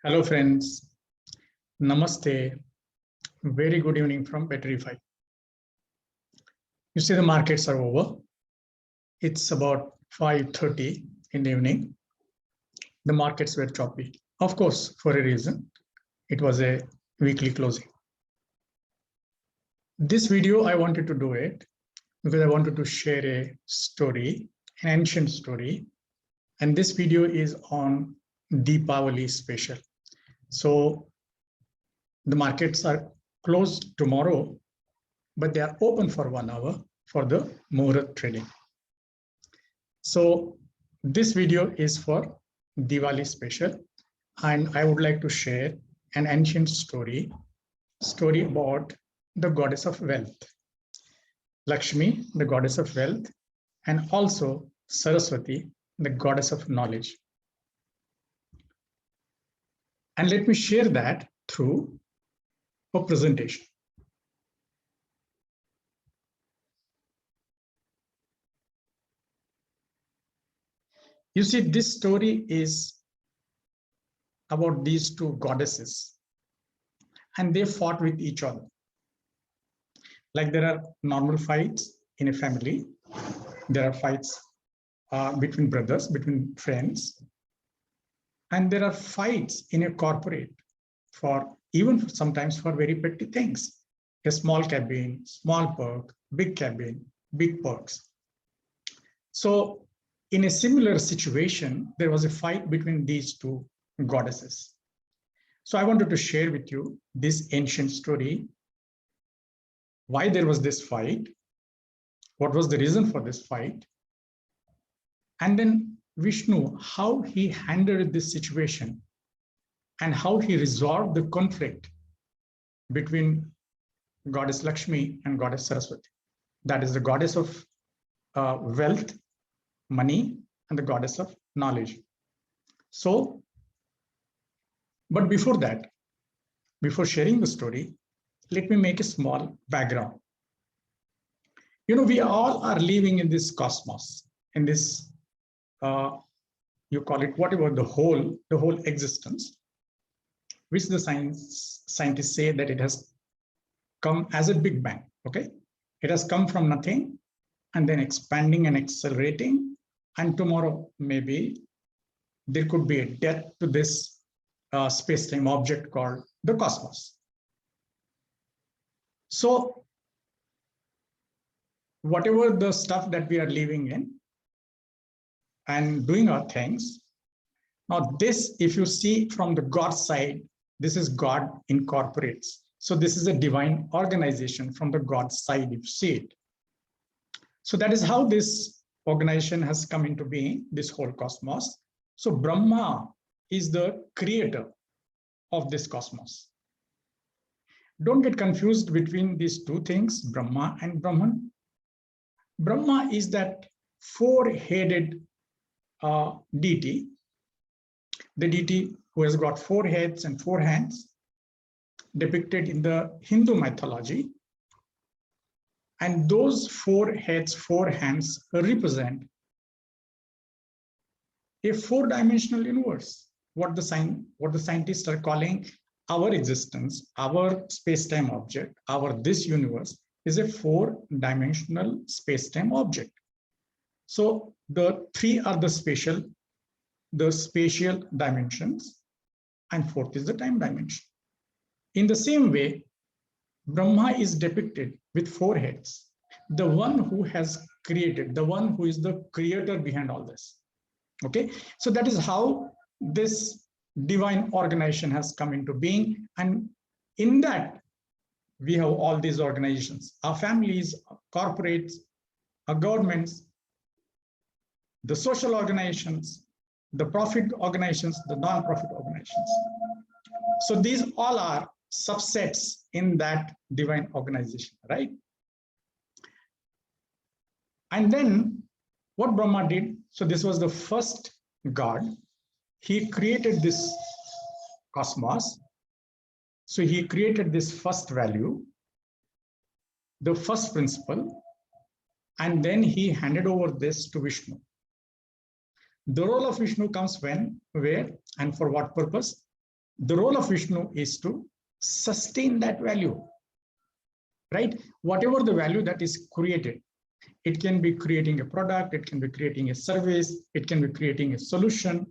Hello friends, Namaste, very good evening from Petrify. You see the markets are over. It's about 5:30 in the evening. The markets were choppy, of course, for a reason. It was a weekly closing. This video, I wanted to do it because I wanted to share a story, an ancient story. And this video is on Deepavali special. So the markets are closed tomorrow, but they are open for 1 hour for the Muhurat trading. So this video is for Diwali special, and I would like to share an ancient story about the goddess of wealth, Lakshmi, the goddess of wealth, and also Saraswati, the goddess of knowledge. And let me share that through a presentation. You see, this story is about these two goddesses, and they fought with each other. Like there are normal fights in a family, there are fights between brothers, between friends, and there are fights in a corporate for even sometimes for very petty things. A small cabin, small perk, big cabin, big perks. So in a similar situation, there was a fight between these two goddesses. So I wanted to share with you this ancient story, why there was this fight, what was the reason for this fight, and then Vishnu, how he handled this situation and how he resolved the conflict between goddess Lakshmi and goddess Saraswati. That is the goddess of wealth, money, and the goddess of knowledge. So, but before that, before sharing the story, let me make a small background. You know, we all are living in this cosmos, in this, you call it whatever, the whole existence, which the scientists say that it has come as a big bang, okay? It has come from nothing and then expanding and accelerating, and tomorrow maybe there could be a death to this space-time object called the cosmos. So whatever the stuff that we are living in and doing our things, now this, if you see from the God side, this is God incorporates. So this is a divine organization from the God side, if you see it. So that is how this organization has come into being, this whole cosmos. So Brahma is the creator of this cosmos. Don't get confused between these two things, Brahma and Brahman. Brahma is that four-headed deity, the deity who has got 4 heads and 4 hands, depicted in the Hindu mythology. And those 4 heads, 4 hands represent a 4-dimensional universe, what the scientists are calling our existence, our space-time object, this universe is a 4-dimensional space-time object. So the 3 are the spatial dimensions, and 4th is the time dimension. In the same way, Brahma is depicted with 4 heads, the one who has created, the one who is the creator behind all this. Okay, so that is how this divine organization has come into being, and in that we have all these organizations, our families, our corporates, our governments, the social organizations, the profit organizations, the non-profit organizations. So these all are subsets in that divine organization, right? And then what Brahma did, so this was the first god. He created this cosmos. So he created this first value, the first principle, and then he handed over this to Vishnu. The role of Vishnu comes when, where, and for what purpose? The role of Vishnu is to sustain that value, right? Whatever the value that is created, it can be creating a product, it can be creating a service, it can be creating a solution.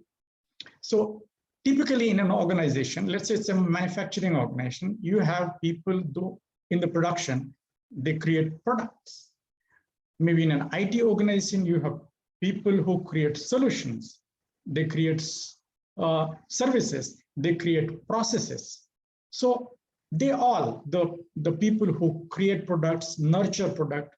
So typically in an organization, let's say it's a manufacturing organization, you have people in the production, they create products. Maybe in an IT organization, you have people who create solutions, they create services, they create processes. So they all, the people who create products, nurture product,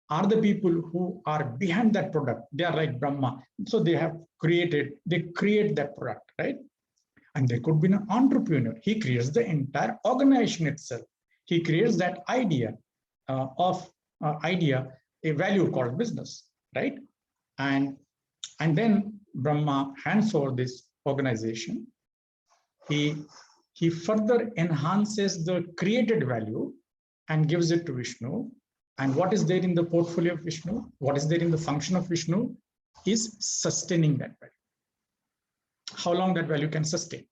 are the people who are behind that product. They are like Brahma. So they create that product, right? And there could be an entrepreneur. He creates the entire organization itself. He creates that idea, a value called business, right? And then Brahma hands over this organization. He further enhances the created value and gives it to Vishnu. And what is there in the portfolio of Vishnu, what is there in the function of Vishnu, is sustaining that value. How long that value can sustain.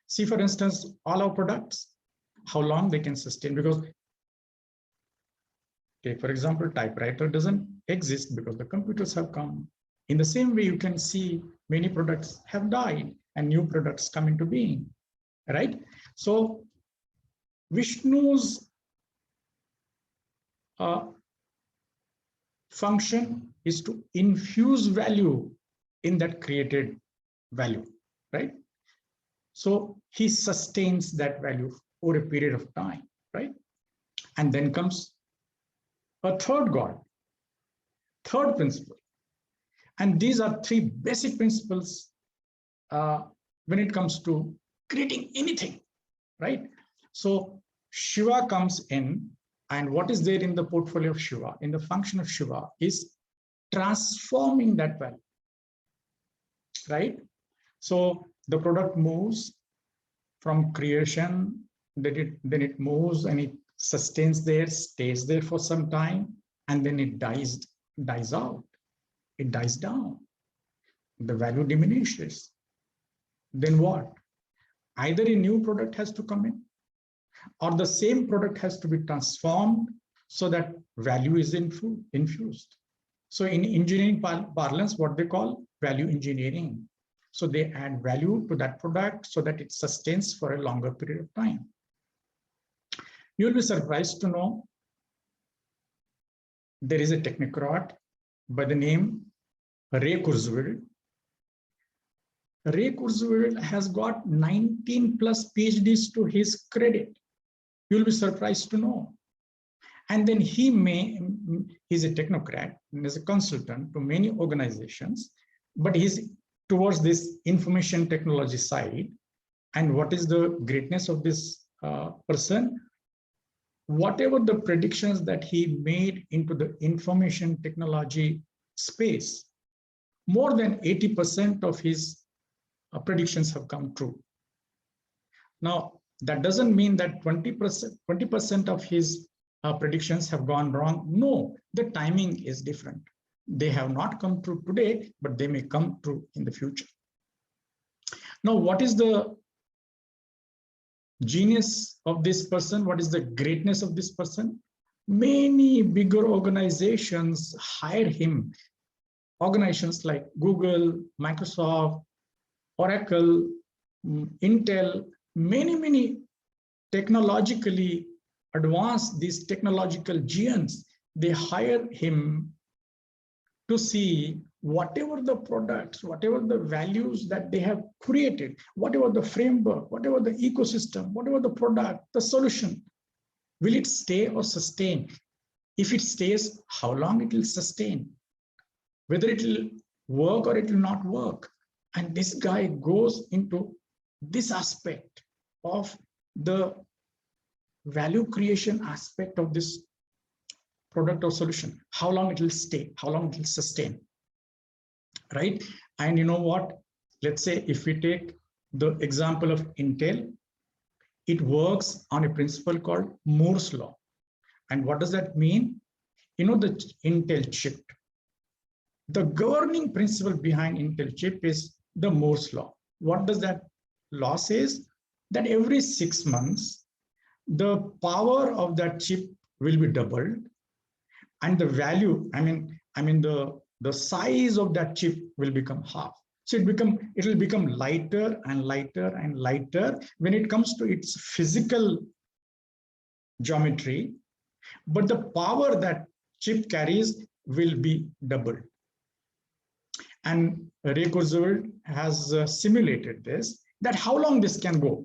See, for instance, all our products, how long they can sustain, because take, for example, typewriter doesn't exist because the computers have come. In the same way, you can see many products have died and new products come into being, right? So Vishnu's function is to infuse value in that created value, right? So he sustains that value over a period of time, right? And then comes a third God, third principle. And these are three basic principles when it comes to creating anything, right? So Shiva comes in, and what is there in the portfolio of Shiva, in the function of Shiva, is transforming that value, right? So the product moves from creation, then it moves and it sustains there, stays there for some time, and then it dies out. It dies down. The value diminishes. Then what? Either a new product has to come in, or the same product has to be transformed so that value is infused. So in engineering parlance, what they call value engineering. So they add value to that product so that it sustains for a longer period of time. You'll be surprised to know there is a technocrat by the name Ray Kurzweil. Ray Kurzweil has got 19 plus PhDs to his credit. You'll be surprised to know. And then he's a technocrat and is a consultant to many organizations, but he's towards this information technology side. And what is the greatness of this person? Whatever the predictions that he made into the information technology space, more than 80% of his predictions have come true. Now, that doesn't mean that 20% of his predictions have gone wrong. No, the timing is different. They have not come true today, but they may come true in the future. Now, what is the genius of this person? What is the greatness of this person? Many bigger organizations hire him. Organizations like Google, Microsoft, Oracle, Intel, many technologically advanced, these technological giants, they hire him to see whatever the products, whatever the values that they have created, whatever the framework, whatever the ecosystem, whatever the product, the solution, will it stay or sustain? If it stays, how long it will sustain? Whether it will work or it will not work. And this guy goes into this aspect of the value creation aspect of this product or solution, how long it will stay, how long it will sustain, right? And you know what? Let's say if we take the example of Intel, it works on a principle called Moore's law. And what does that mean? You know, the Intel chip, the governing principle behind Intel chip is the Moore's law. What does that law says that every 6 months, the power of that chip will be doubled, and the value, the size of that chip will become half. So it will become lighter and lighter and lighter when it comes to its physical geometry, but the power that chip carries will be doubled. And Ray Kurzweil has simulated this, that how long this can go,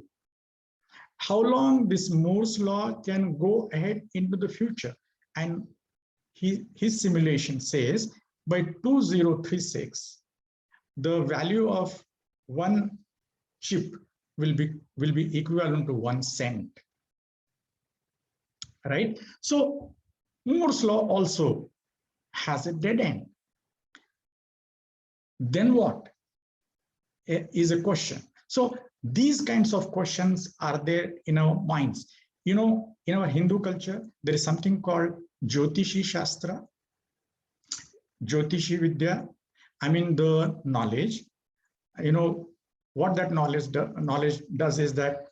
how long this Moore's law can go ahead into the future. And his simulation says by 2036, the value of one chip will be equivalent to 1 cent, right? So Moore's law also has a dead end. Then what is a question? So these kinds of questions are there in our minds. You know, in our Hindu culture, there is something called Jyotishi Shastra, Jyotishi Vidya. I mean, the knowledge, you know, what that knowledge does is that,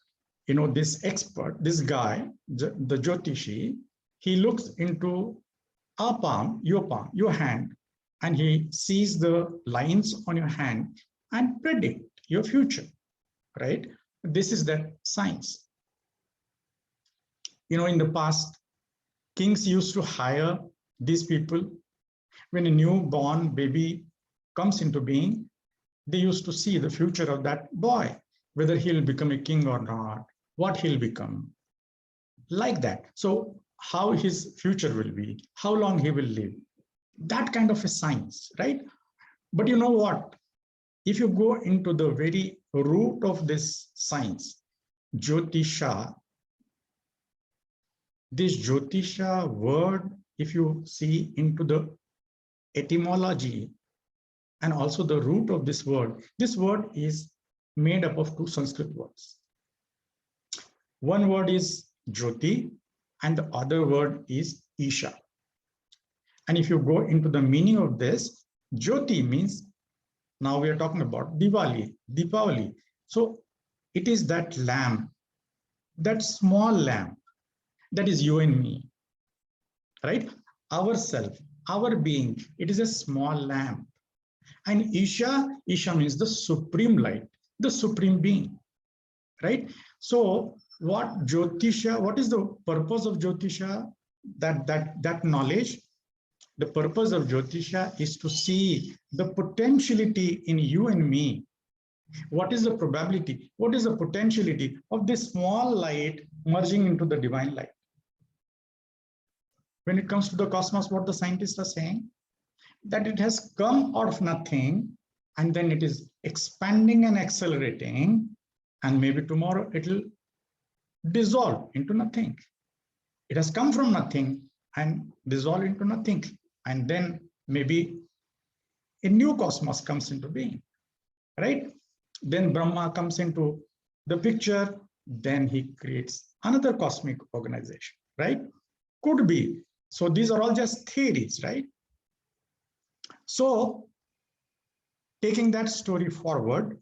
you know, this expert, this guy, the Jyotishi, he looks into our palm, your hand, and he sees the lines on your hand and predict your future, right? This is that science. You know, in the past, kings used to hire these people. When a newborn baby comes into being, they used to see the future of that boy, whether he'll become a king or not, what he'll become, like that. So how his future will be, how long he will live, that kind of a science, right? But you know what? If you go into the very root of this science, Jyotisha, this Jyotisha word, if you see into the etymology and also the root of this word is made up of 2 Sanskrit words. One word is Jyoti and the other word is Isha. And if you go into the meaning of this, Jyoti means, now we are talking about Diwali. So it is that lamp, that small lamp, that is you and me, right? Ourself, our being, it is a small lamp. And Isha means the supreme light, the supreme being, right? So what Jyotisha, what is the purpose of Jyotisha? That knowledge, the purpose of Jyotisha is to see the potentiality in you and me. What is the probability? What is the potentiality of this small light merging into the divine light? When it comes to the cosmos, what the scientists are saying, that it has come out of nothing and then it is expanding and accelerating, and maybe tomorrow it will dissolve into nothing. It has come from nothing and dissolve into nothing, and then maybe a new cosmos comes into being, right? Then Brahma comes into the picture, then he creates another cosmic organization, right? Could be. So these are all just theories, right? So taking that story forward,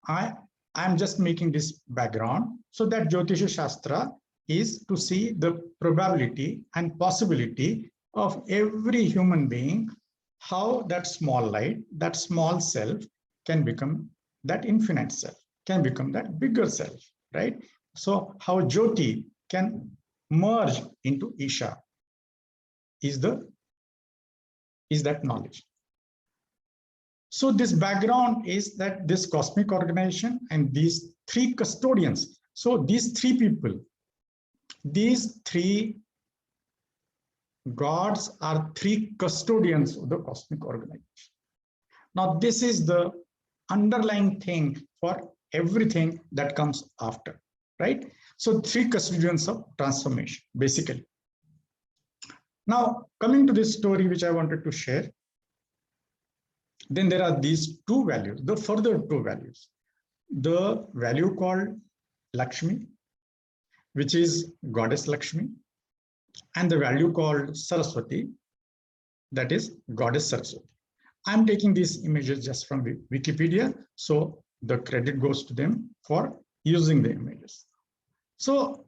I'm just making this background so that Jyotisha Shastra is to see the probability and possibility of every human being, how that small light, that small self can become that infinite self, can become that bigger self, right? So how Jyoti can merge into Isha is that knowledge. So this background is that this cosmic organization and these 3 custodians. So these 3 people, these 3 gods are 3 custodians of the cosmic organization. Now this is the underlying thing for everything that comes after, right? So 3 custodians of transformation, basically. Now coming to this story which I wanted to share, then there are these 2 values, the further 2 values. The value called Lakshmi, which is goddess Lakshmi, and the value called Saraswati, that is goddess Saraswati. I'm taking these images just from Wikipedia, so the credit goes to them for using the images. So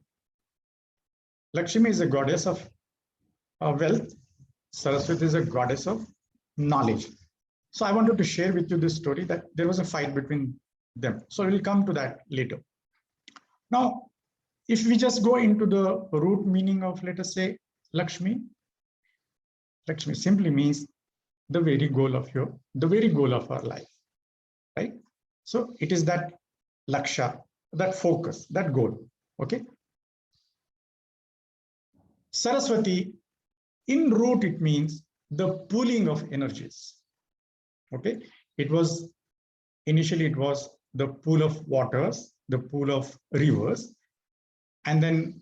Lakshmi is a goddess of wealth. Saraswati is a goddess of knowledge. So I wanted to share with you this story that there was a fight between them. So we'll come to that later. Now, if we just go into the root meaning of, let us say, Lakshmi, Lakshmi simply means the very goal of our life, right? So it is that laksha, that focus, that goal. Okay. Saraswati, in root, it means the pooling of energies. Okay. Initially it was the pool of waters, the pool of rivers. And then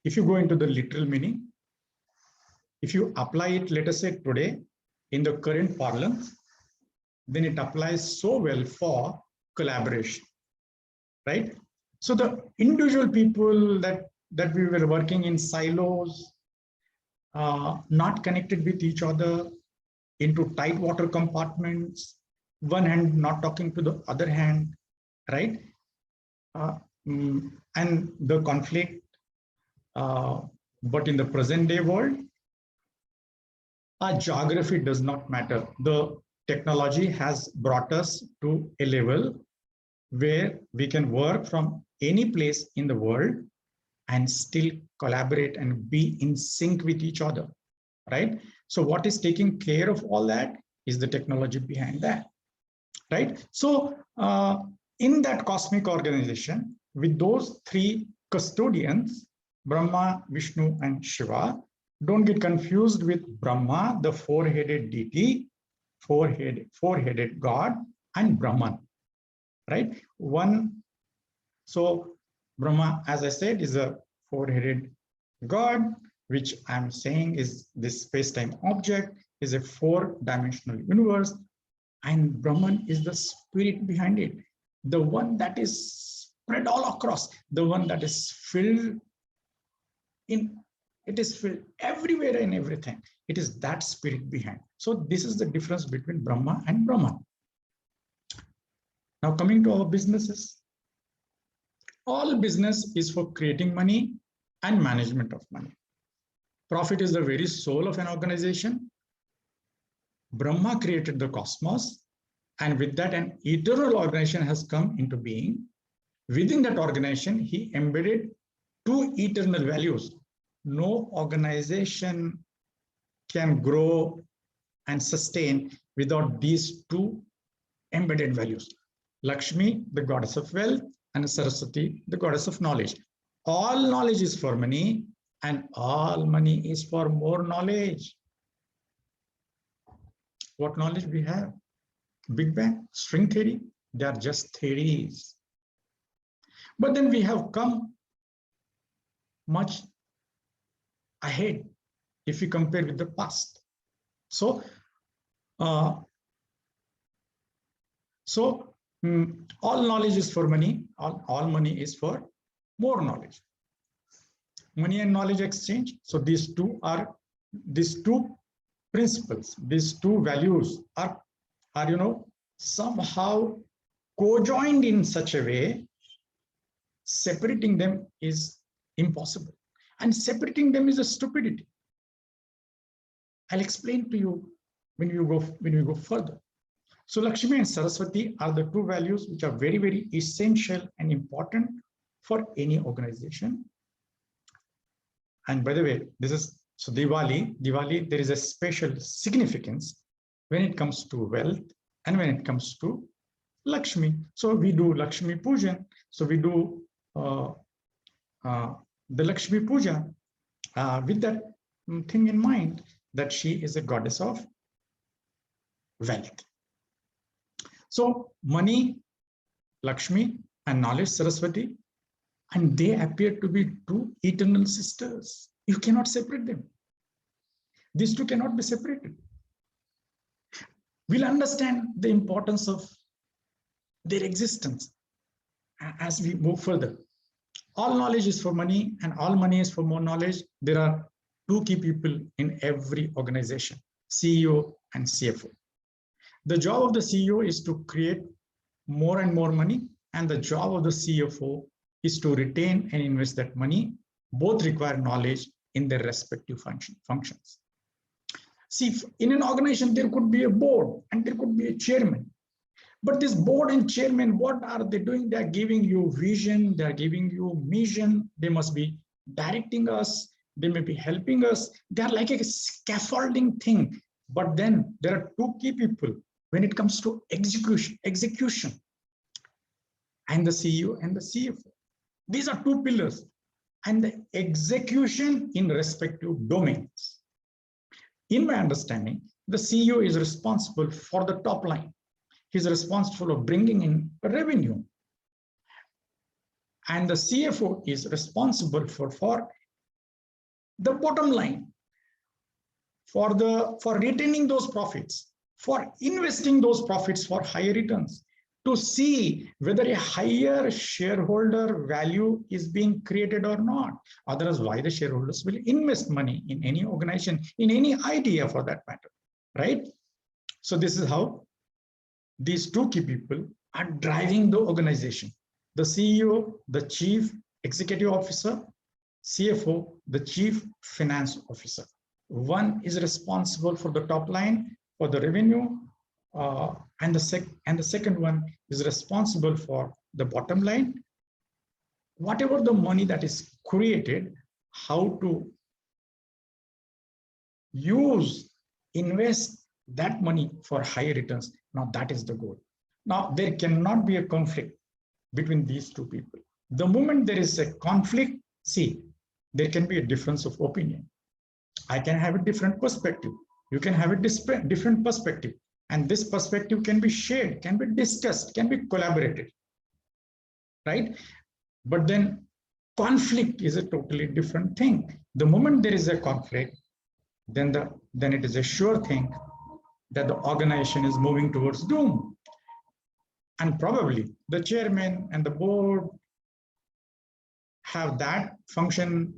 if you go into the literal meaning, if you apply it, let us say today, in the current parlance, then it applies so well for collaboration, right? So the individual people that we were working in silos, not connected with each other, into tight water compartments, one hand not talking to the other hand, right? And the conflict, but in the present day world, our geography does not matter. The technology has brought us to a level where we can work from any place in the world and still collaborate and be in sync with each other, right? So what is taking care of all that is the technology behind that, right? So in that cosmic organization, with those three custodians, Brahma, Vishnu, and Shiva, don't get confused with Brahma, the four-headed deity, four-headed God, and Brahman, right? So Brahma, as I said, is a four-headed God, which I'm saying is this space-time object, is a four-dimensional universe, and Brahman is the spirit behind it, the one that is spread all across, the one that is filled in. It is filled everywhere and everything. It is that spirit behind. So this is the difference between Brahma and Brahman. Now coming to our businesses. All business is for creating money and management of money. Profit is the very soul of an organization. Brahma created the cosmos, and with that an eternal organization has come into being. Within that organization, he embedded two eternal values. No organization can grow and sustain without these two embedded values. Lakshmi, the goddess of wealth, and Saraswati, the goddess of knowledge. All knowledge is for money, and all money is for more knowledge. What knowledge we have? Big Bang, string theory, they are just theories. But then we have come much ahead if we compare with the past. So, all knowledge is for money, all money is for more knowledge. Money and knowledge exchange. So these two principles, these two values are somehow co-joined in such a way, separating them is impossible. And separating them is a stupidity. I'll explain to you when we go further. So Lakshmi and Saraswati are the two values which are very, very essential and important for any organization. And by the way, so Diwali, there is a special significance when it comes to wealth and when it comes to Lakshmi. So we do Lakshmi Pujan. So we do the Lakshmi Puja with that thing in mind, that she is a goddess of wealth. So money, Lakshmi, and knowledge, Saraswati, and they appear to be two eternal sisters. You cannot separate them. These two cannot be separated. We'll understand the importance of their existence as we move further. All knowledge is for money and all money is for more knowledge. There are two key people in every organization, CEO and CFO. The job of the CEO is to create more and more money, and the job of the CFO is to retain and invest that money. Both require knowledge in their respective functions. See, in an organization, there could be a board and there could be a chairman. But this board and chairman, what are they doing? They are giving you vision, they are giving you mission, they must be directing us, they may be helping us. They are like a scaffolding thing. But then there are two key people when it comes to execution, and the CEO and the CFO. These are two pillars, and the execution in respective domains. In my understanding, the CEO is responsible for the top line. He's responsible for bringing in revenue. And the CFO is responsible for the bottom line, for retaining those profits, for investing those profits for higher returns, to see whether a higher shareholder value is being created or not. Otherwise, why the shareholders will invest money in any organization, in any idea for that matter, right? So this is how these two key people are driving the organization. The CEO, the Chief Executive Officer, CFO, the Chief Finance Officer. One is responsible for the top line, for the revenue, and the second one is responsible for the bottom line. Whatever the money that is created, how to invest that money for higher returns. Now that is the goal. Now there cannot be a conflict between these two people. The moment there is a conflict, see, there can be a difference of opinion. I can have a different perspective. You can have a different perspective. And this perspective can be shared, can be discussed, can be collaborated, right? But then conflict is a totally different thing. The moment there is a conflict, then it is a sure thing that the organization is moving towards doom. And probably the chairman and the board have that function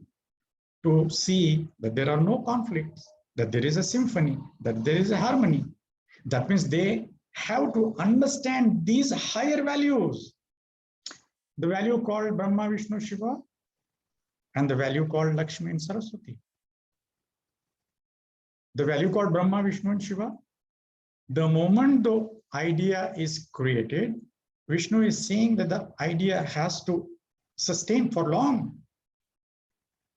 to see that there are no conflicts, that there is a symphony, that there is a harmony. That means they have to understand these higher values. The value called Brahma, Vishnu, Shiva, and the value called Lakshmi and Saraswati. The value called Brahma, Vishnu, and Shiva. The moment the idea is created, Vishnu is saying that the idea has to sustain for long.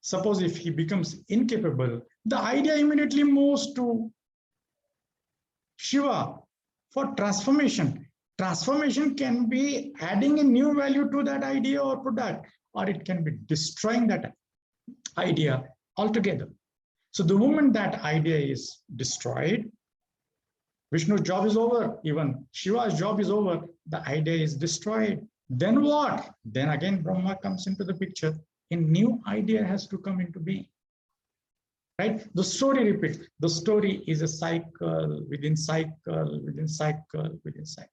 Suppose if he becomes incapable, the idea immediately moves to Shiva for transformation. Transformation can be adding a new value to that idea or product, or it can be destroying that idea altogether. So the moment that idea is destroyed, Vishnu's job is over, even Shiva's job is over, the idea is destroyed. Then what? Then again Brahma comes into the picture. A new idea has to come into being. Right? The story repeats. The story is a cycle within cycle, within cycle, within cycle.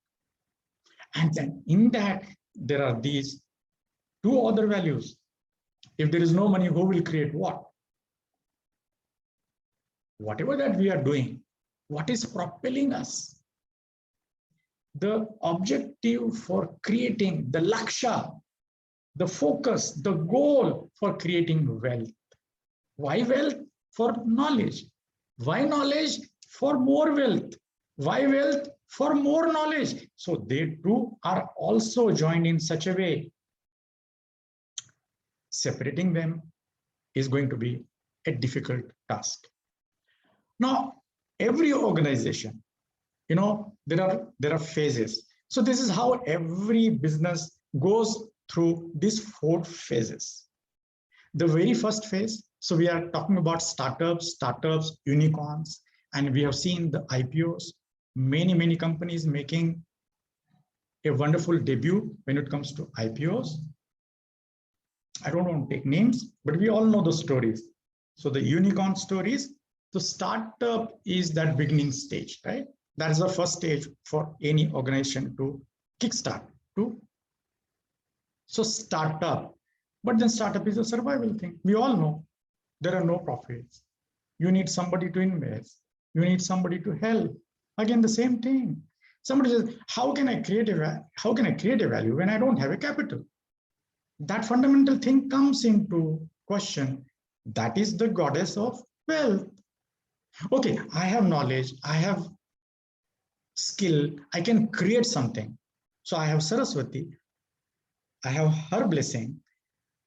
And then in that, there are these two other values. If there is no money, who will create what? Whatever that we are doing, what is propelling us? The objective for creating, the laksha, the focus, the goal for creating wealth. Why wealth? For knowledge. Why knowledge? For more wealth. Why wealth? For more knowledge. So they too are also joined in such a way. Separating them is going to be a difficult task. Now, every organization, there are phases. So this is how every business goes through these 4 phases. The very first phase, so we are talking about startups, unicorns, and we have seen the IPOs, many companies making a wonderful debut when it comes to IPOs. I don't want to take names, but we all know the stories. So the unicorn stories, the startup is that beginning stage, right? That is the first stage for any organization to kickstart to. So startup, but then startup is a survival thing. We all know there are no profits. You need somebody to invest. You need somebody to help. Again, the same thing. Somebody says, how can I create a value when I don't have a capital? That fundamental thing comes into question. That is the goddess of wealth. Okay, I have knowledge, I have skill, I can create something. So I have Saraswati, I have her blessing.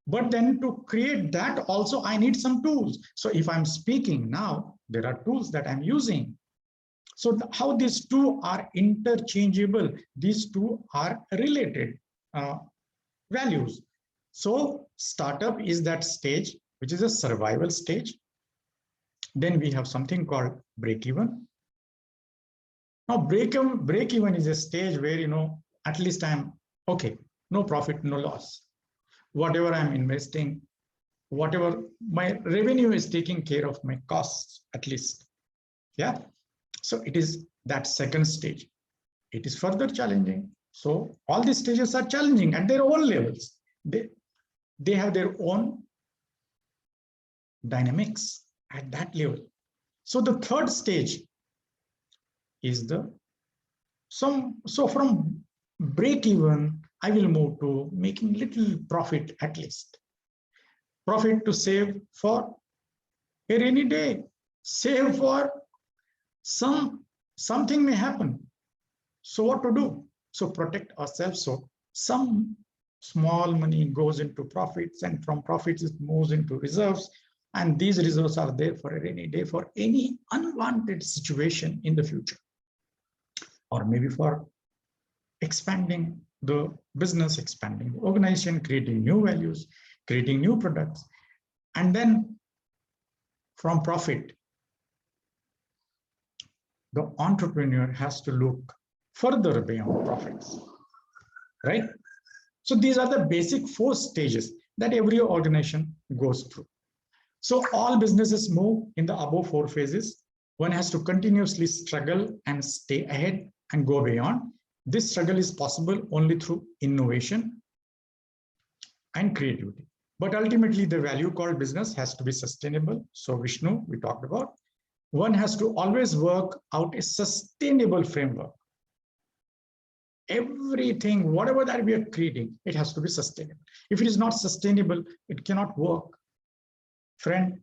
But then to create that also, I need some tools. So if I'm speaking now, there are tools that I'm using. So how these two are interchangeable, these two are related values. So startup is that stage, which is a survival stage. Then we have something called break even. Now break even is a stage where, at least I'm okay, no profit, no loss. Whatever I'm investing, whatever my revenue is taking care of my costs, at least. Yeah. So it is that second stage. It is further challenging. So all these stages are challenging at their own levels. They have their own dynamics at that level. So the third stage is so from break even, I will move to making little profit at least. Profit to save for a rainy day, save for something may happen. So what to do? So protect ourselves. So some small money goes into profits, and from profits it moves into reserves. And these reserves are there for a rainy day, for any unwanted situation in the future, or maybe for expanding the business, expanding the organization, creating new values, creating new products. And then from profit, the entrepreneur has to look further beyond profits, right? So these are the basic 4 stages that every organization goes through. So all businesses move in the above 4 phases. One has to continuously struggle and stay ahead and go beyond. This struggle is possible only through innovation and creativity. But ultimately, the value called business has to be sustainable. So Vishnu, we talked about. One has to always work out a sustainable framework. Everything, whatever that we are creating, it has to be sustainable. If it is not sustainable, it cannot work. Friend,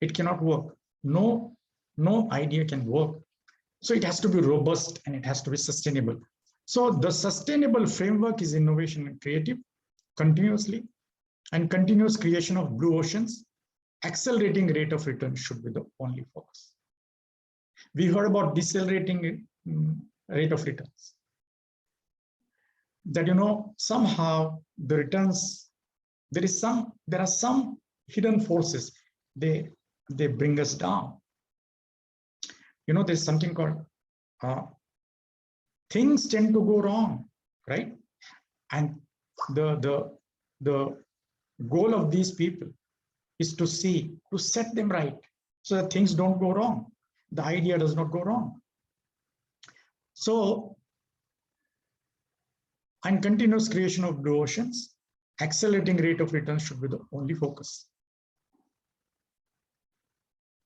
it cannot work. No idea can work. So it has to be robust and it has to be sustainable. So the sustainable framework is innovation and creative continuously, and continuous creation of blue oceans. Accelerating rate of return should be the only focus. We heard about decelerating rate of returns. That somehow the returns, there are some hidden forces, they bring us down. There's something called things tend to go wrong, right? And the goal of these people is to set them right so that things don't go wrong. The idea does not go wrong. So, and continuous creation of blue oceans, accelerating rate of return should be the only focus.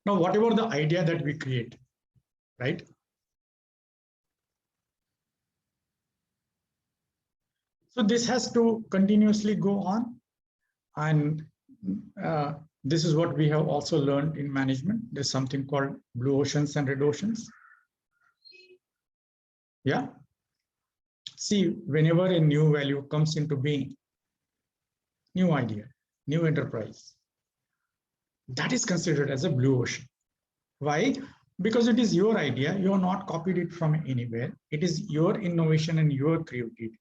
Now, whatever the idea that we create, right? So this has to continuously go on. And this is what we have also learned in management. There's something called blue oceans and red oceans. Yeah. See, whenever a new value comes into being, new idea, new enterprise, that is considered as a blue ocean. Why? Because it is your idea. You are not copied it from anywhere. It is your innovation and your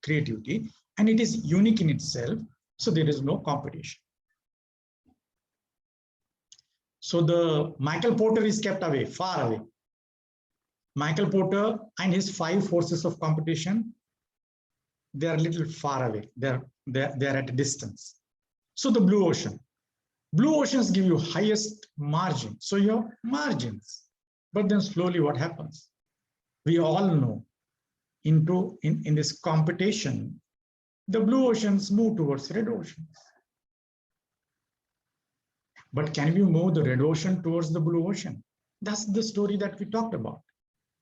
creativity, and it is unique in itself. So there is no competition. So the Michael Porter is kept away, far away. Michael Porter and his 5 forces of competition, they are a little far away. They're at a distance. So the blue ocean. Blue oceans give you highest margin. So your margins. But then slowly what happens? We all know in this competition, the blue oceans move towards red oceans. But can we move the red ocean towards the blue ocean? That's the story that we talked about.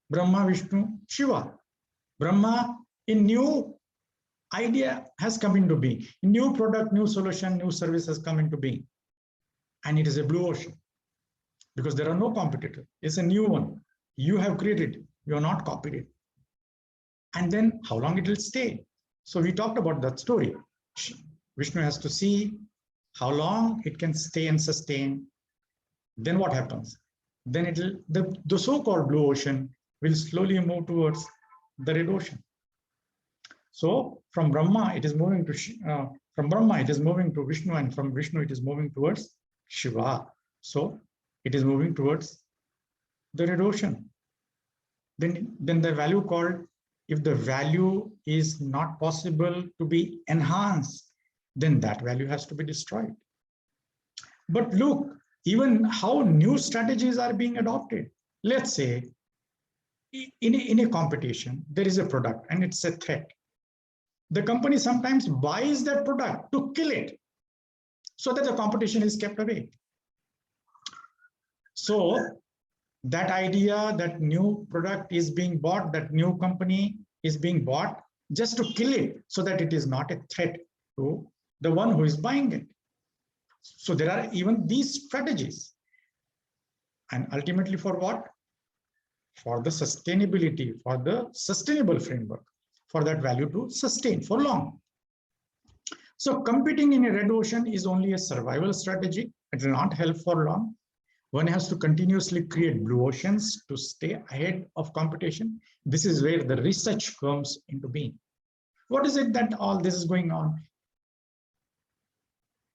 Brahma, Vishnu, Shiva. Brahma, a new idea has come into being. A new product, new solution, new service has come into being. And it is a blue ocean because there are no competitors. It's a new one. You have created it. You are not copied it. And then how long it will stay? So we talked about that story. Vishnu has to see how long it can stay and sustain. Then what happens? Then it will, the so-called blue ocean will slowly move towards the red ocean. So from Brahma, it is moving to Vishnu, and from Vishnu, it is moving towards Shiva. So it is moving towards the red ocean. Then the value called, if the value is not possible to be enhanced, then that value has to be destroyed. But look, even how new strategies are being adopted. Let's say in a competition, there is a product and it's a threat. The company sometimes buys that product to kill it so that the competition is kept away. So that idea, that new product is being bought, that new company is being bought just to kill it so that it is not a threat to the one who is buying it. So there are even these strategies. And ultimately for what? For the sustainability, for the sustainable framework, for that value to sustain for long. So competing in a red ocean is only a survival strategy. It will not help for long. One has to continuously create blue oceans to stay ahead of competition. This is where the research comes into being. What is it that all this is going on?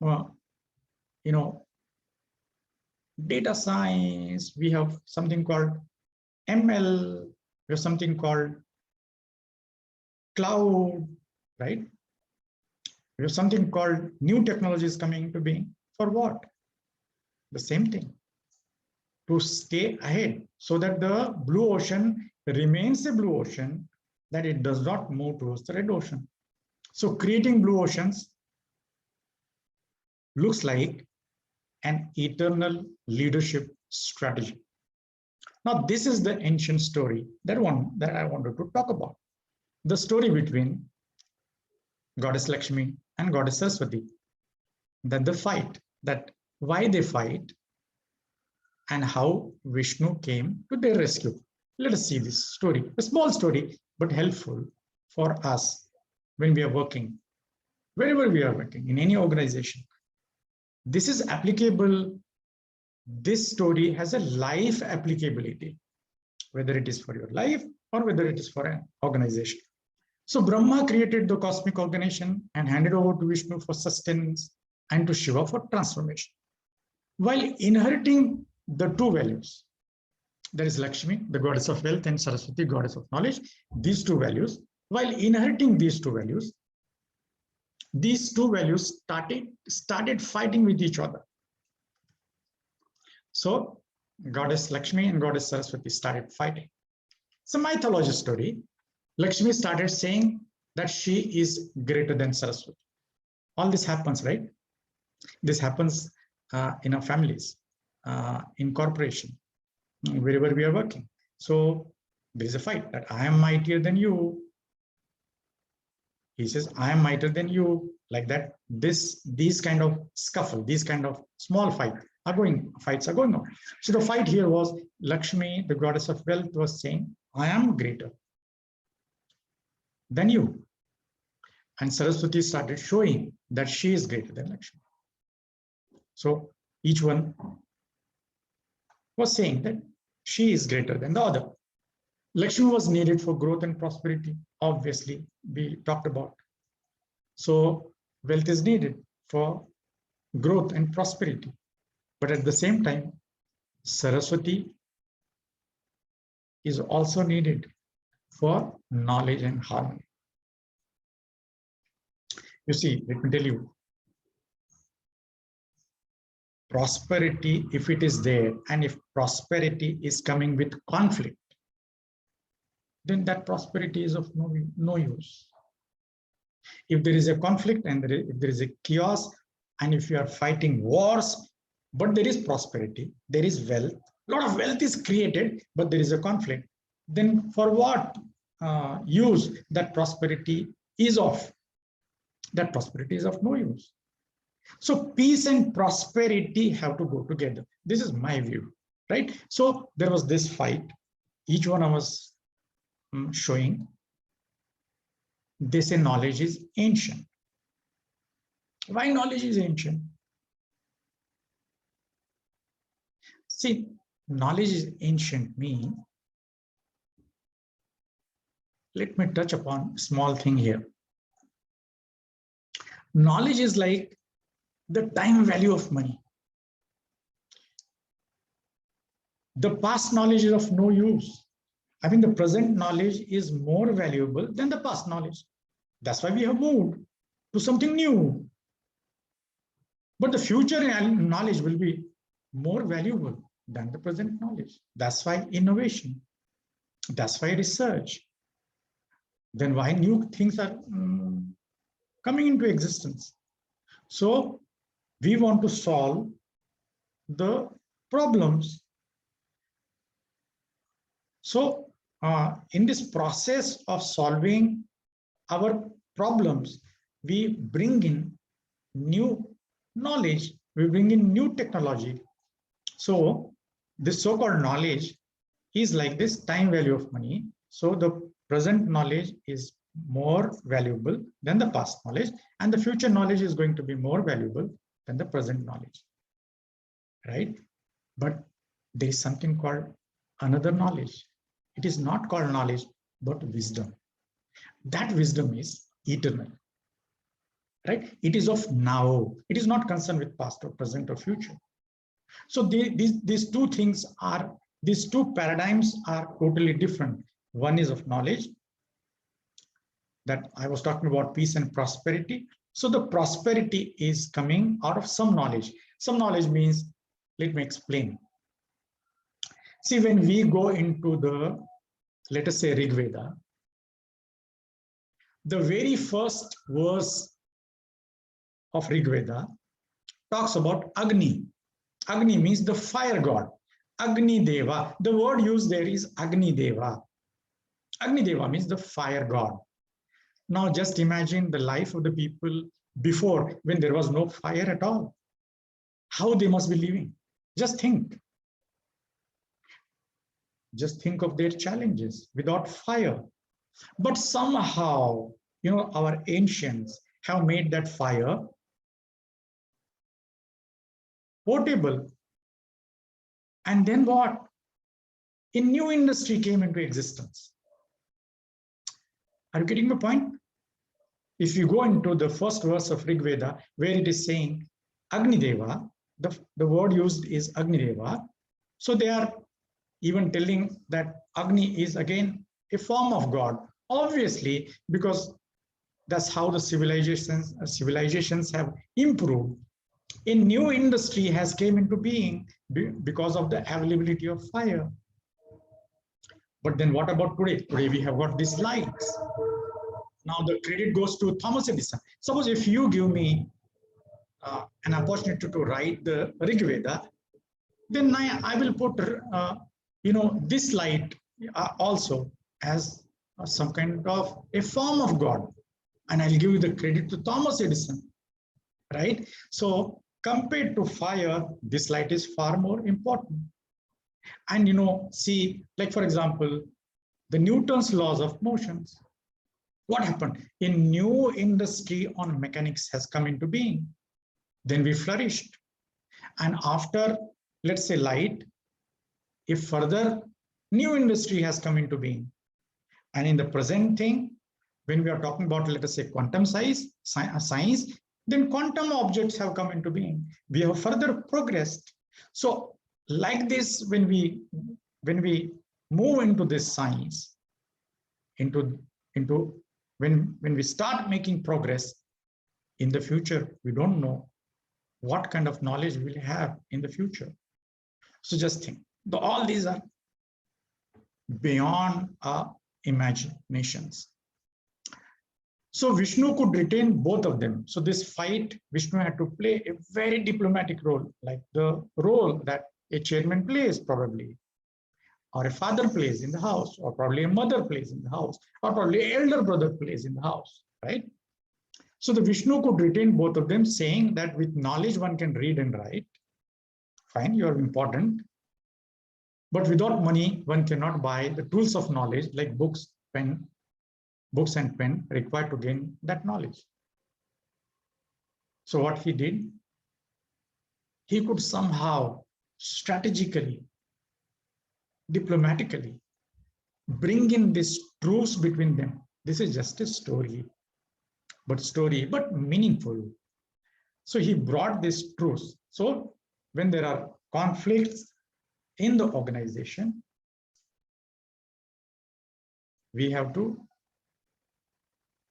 Well, you know, data science, we have something called ML, we have something called cloud, right? We have something called new technologies coming into being. For what? The same thing. To stay ahead so that the blue ocean remains a blue ocean, that it does not move towards the red ocean. So creating blue oceans looks like an eternal leadership strategy. Now, this is the ancient story that I wanted to talk about. The story between Goddess Lakshmi and Goddess Saraswati. That the fight, that why they fight, and how Vishnu came to their rescue. Let us see this story, a small story, but helpful for us when we are working, wherever we are working, in any organization. This is applicable. This story has a life applicability, whether it is for your life or whether it is for an organization. So Brahma created the cosmic organization and handed over to Vishnu for sustenance and to Shiva for transformation. While inheriting the two values, there is Lakshmi, the goddess of wealth, and Saraswati, goddess of knowledge, these two values. While inheriting these two values started fighting with each other. So Goddess Lakshmi and Goddess Saraswati started fighting. It's a mythology story. Lakshmi started saying that she is greater than Saraswati. All this happens, right? This happens in our families, in corporation, wherever we are working. So there is a fight that I am mightier than you. He says, I am mightier than you. Like that, these kind of scuffle, these kind of small fights are going on. So the fight here was Lakshmi, the goddess of wealth, was saying, I am greater than you. And Saraswati started showing that she is greater than Lakshmi. So each one was saying that she is greater than the other. Lakshmi was needed for growth and prosperity. Obviously, we talked about. So wealth is needed for growth and prosperity. But at the same time, Saraswati is also needed for knowledge and harmony. You see, let me tell you, prosperity, if it is there, and if prosperity is coming with conflict, then that prosperity is of no use. If there is a conflict and if there is a chaos, and if you are fighting wars, but there is prosperity, there is wealth, a lot of wealth is created, but there is a conflict, then for what use, that prosperity is of no use. So peace and prosperity have to go together. This is my view, right? So there was this fight. Each one of us showing. They say knowledge is ancient. Why knowledge is ancient? See, knowledge is ancient means, let me touch upon a small thing here. Knowledge is like the time value of money. The past knowledge is of no use. I mean, the present knowledge is more valuable than the past knowledge. That's why we have moved to something new. But the future knowledge will be more valuable than the present knowledge. That's why innovation. That's why research. Then why new things are coming into existence. So we want to solve the problems. So in this process of solving our problems, we bring in new knowledge, we bring in new technology. So this so-called knowledge is like this time value of money. So the present knowledge is more valuable than the past knowledge, and the future knowledge is going to be more valuable than the present knowledge, right? But there is something called another knowledge. It is not called knowledge, but wisdom. That wisdom is eternal, right? It is of now. It is not concerned with past or present or future. So these two things are, these two paradigms are totally different. One is of knowledge, that I was talking about peace and prosperity. So the prosperity is coming out of some knowledge. Some knowledge means, let me explain. See, when we go into the, let us say, Rig Veda, the very first verse of Rig Veda talks about Agni. Agni means the fire god. Agni Deva. The word used there is Agni Deva. Agni Deva means the fire god. Now just imagine the life of the people before, when there was no fire at all. How they must be living. Just think. Just think of their challenges without fire. But somehow, our ancients have made that fire portable. And then what? A new industry came into existence. Are you getting my point? If you go into the first verse of Rig Veda, where it is saying Agni Deva, the word used is Agni Deva. So they are even telling that Agni is again a form of God. Obviously, because that's how the civilizations have improved. A new industry has came into being because of the availability of fire. But then what about today? Today we have got these lights. Now the credit goes to Thomas Edison. Suppose if you give me an opportunity to write the Rig Veda, then I will put this light also as some kind of a form of God, and I'll give you the credit to Thomas Edison, right? So compared to fire, this light is far more important. And see, like for example, the Newton's laws of motions. What happened? A new industry on mechanics has come into being. Then we flourished. And after, let's say, light, a further new industry has come into being. And in the present thing, when we are talking about, let us say, quantum science, then quantum objects have come into being. We have further progressed. So like this, when we move into this science, when we start making progress in the future, we don't know what kind of knowledge we'll have in the future. So just think, all these are beyond our imaginations. So Vishnu could retain both of them. So this fight, Vishnu had to play a very diplomatic role, like the role that a chairman plays probably. or a father plays in the house, or probably a mother plays in the house, or probably an elder brother plays in the house, right? So the Vishnu could retain both of them, saying that with knowledge one can read and write. Fine, you are important. But without money, one cannot buy the tools of knowledge like books and pen required to gain that knowledge. So what he did, he could somehow strategically, diplomatically bring in this truce between them. This is just a story, but meaningful. So he brought this truce. So when there are conflicts in the organization, we have to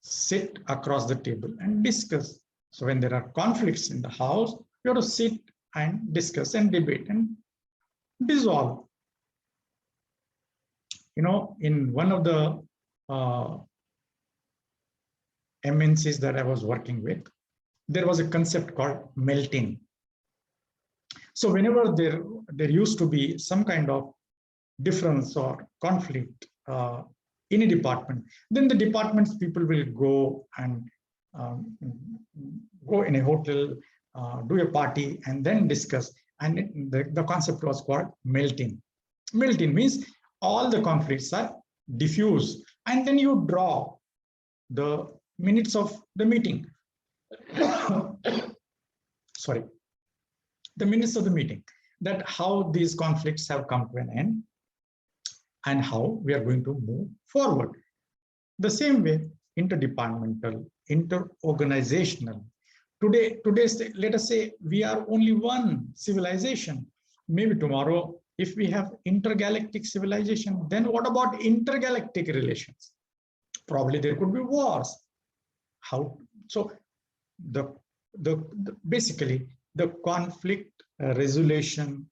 sit across the table and discuss. So when there are conflicts in the house, we have to sit and discuss and debate and dissolve. You know, in one of the MNCs that I was working with, there was a concept called melting. So whenever there used to be some kind of difference or conflict in a department, then the department's people will go and go in a hotel, do a party, and then discuss. And the concept was called melting. Melting means all the conflicts are diffused, and then you draw the minutes of the meeting. Sorry, the minutes of the meeting, that how these conflicts have come to an end and how we are going to move forward. The same way, interdepartmental, interorganizational. Today, let us say we are only one civilization. Maybe tomorrow, if we have intergalactic civilization, then what about intergalactic relations? Probably there could be wars. How? So basically the conflict resolution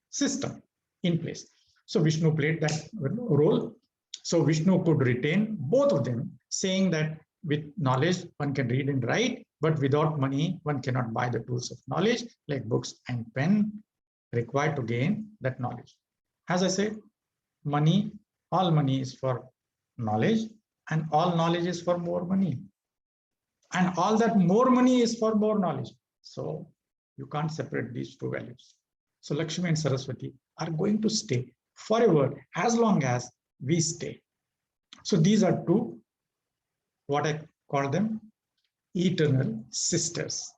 system in place. So Vishnu played that role. So Vishnu could retain both of them, saying that with knowledge one can read and write, but without money one cannot buy the tools of knowledge like books and pen required to gain that knowledge. As I said, money, all money is for knowledge, and all knowledge is for more money, and all that more money is for more knowledge. So you can't separate these two values. So Lakshmi and Saraswati are going to stay forever as long as we stay. So these are two, what I call them, eternal sisters.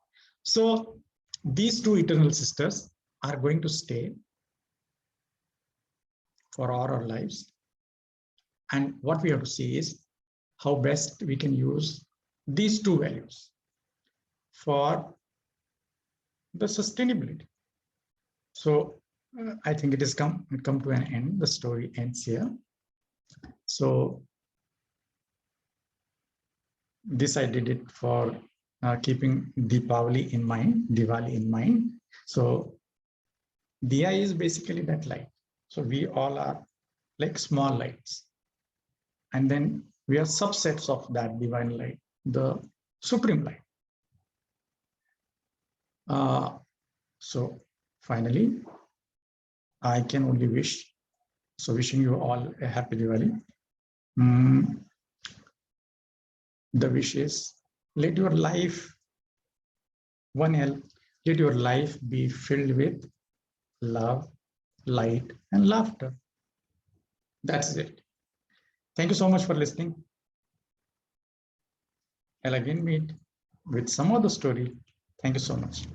So these two eternal sisters are going to stay for all our lives. And what we have to see is how best we can use these two values for the sustainability. So I think it has come to an end. The story ends here. So this I did it for keeping Diwali in mind. So Diya is basically that light. So we all are like small lights. And then we are subsets of that divine light, the supreme light. So finally, I can only wish, so wishing you all a happy Diwali. The wish is, let your life, let your life be filled with love, light, and laughter. That's it. Thank you so much for listening. I'll again meet with some other story. Thank you so much.